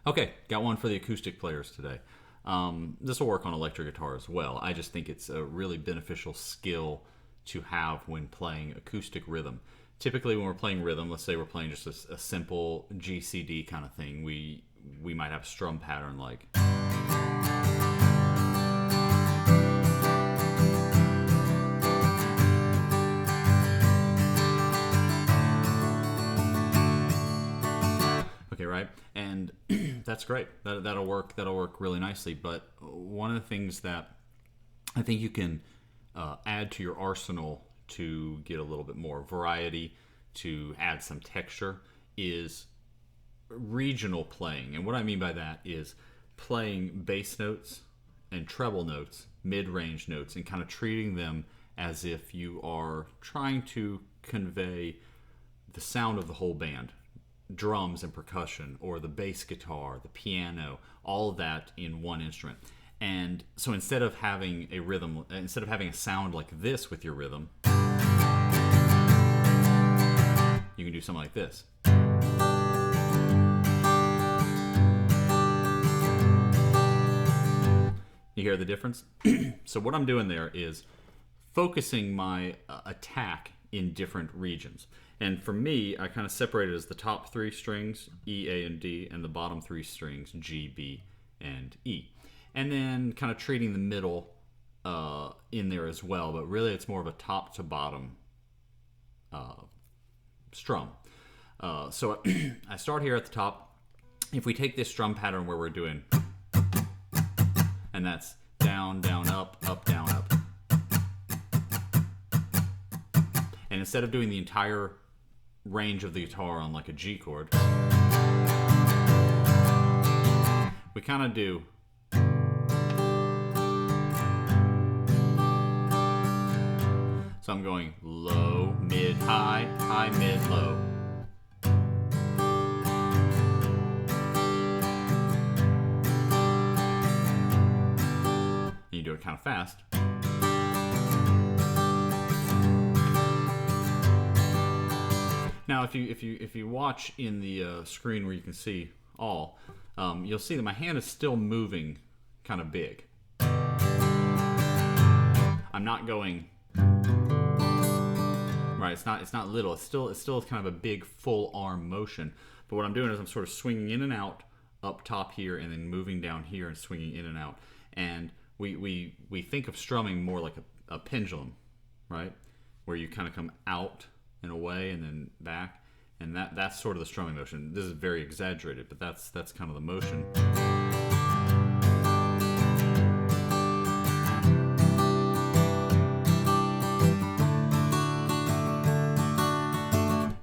Okay, got one for the acoustic players today. This will work on electric guitar as well. I just think it's a really beneficial skill to have when playing acoustic rhythm. Typically, when we're playing rhythm, let's say we're playing just a simple GCD kind of thing, we might have a strum pattern like. Okay, right? And that's great. That'll work. That'll work really nicely. But one of the things that I think you can add to your arsenal to get a little bit more variety, to add some texture, is regional playing. And what I mean by that is playing bass notes and treble notes, mid-range notes, and kind of treating them as if you are trying to convey the sound of the whole band, drums and percussion, or the bass guitar, the piano, all of that in one instrument. And so instead of having a rhythm, instead of having a sound like this with your rhythm, you can do something like this. You hear the difference? So what I'm doing there is focusing my attack in different regions. And for me, I kind of separate it as the top three strings, E, A, and D, and the bottom three strings, G, B, and E. And then kind of treating the middle in there as well, but really it's more of a top to bottom strum. So I start here at the top. If we take this strum pattern where we're doing, and that's down, down, up, down, up. And instead of doing the entire range of the guitar on like a G chord, we kind of do so I'm going low, mid, high, high, mid, low. And you do it kind of fast. Now, if you watch in the screen where you can see all, you'll see that my hand is still moving kind of big. I'm not going right. It's not little. It's still kind of a big full arm motion. But what I'm doing is I'm sort of swinging in and out up top here, and then moving down here and swinging in and out. And we think of strumming more like a pendulum, right? Where you kind of come out and away and then back, and that's sort of the strumming motion. This is very exaggerated, but that's kind of the motion.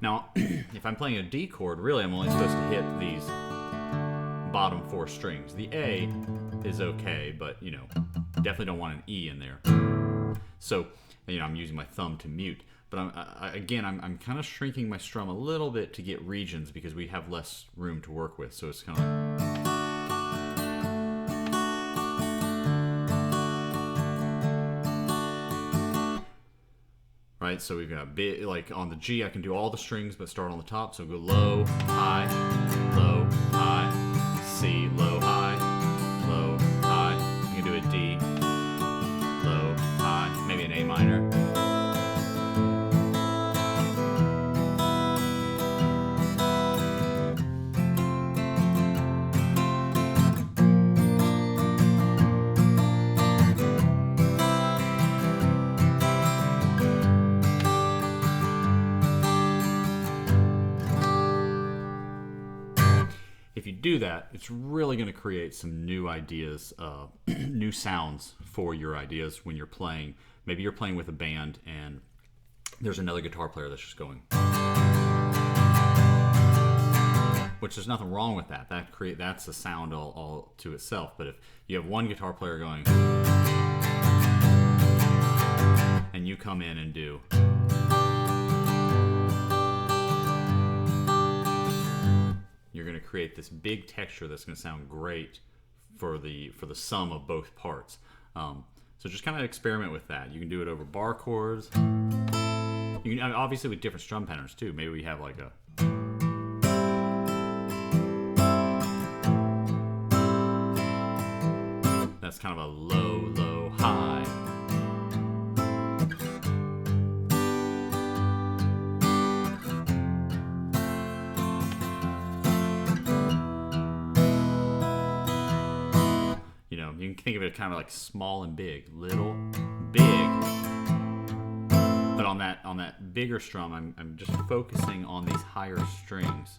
Now, if I'm playing a D chord, really I'm only supposed to hit these bottom four strings. The A is okay, but definitely don't want an E in there. So I'm using my thumb to mute. But I'm kind of shrinking my strum a little bit to get regions because we have less room to work with. So it's kind of like, right. So we've got big, like on the G, I can do all the strings but start on the top. So go low, high, C, low, high, low, high. You can do a D, low, high, maybe an A minor. If you do that, it's really going to create some new ideas, new sounds for your ideas when you're playing. Maybe you're playing with a band and there's another guitar player that's just going, which there's nothing wrong with that. That's a sound all to itself. But if you have one guitar player going and you come in and do, you're going to create this big texture that's going to sound great for the sum of both parts. So just kind of experiment with that. You can do it over bar chords. You can, obviously with different strum patterns too. Maybe we have like a kind of a low, low, high. You know, you can think of it kind of like small and big, little, big. But on that bigger strum, I'm just focusing on these higher strings.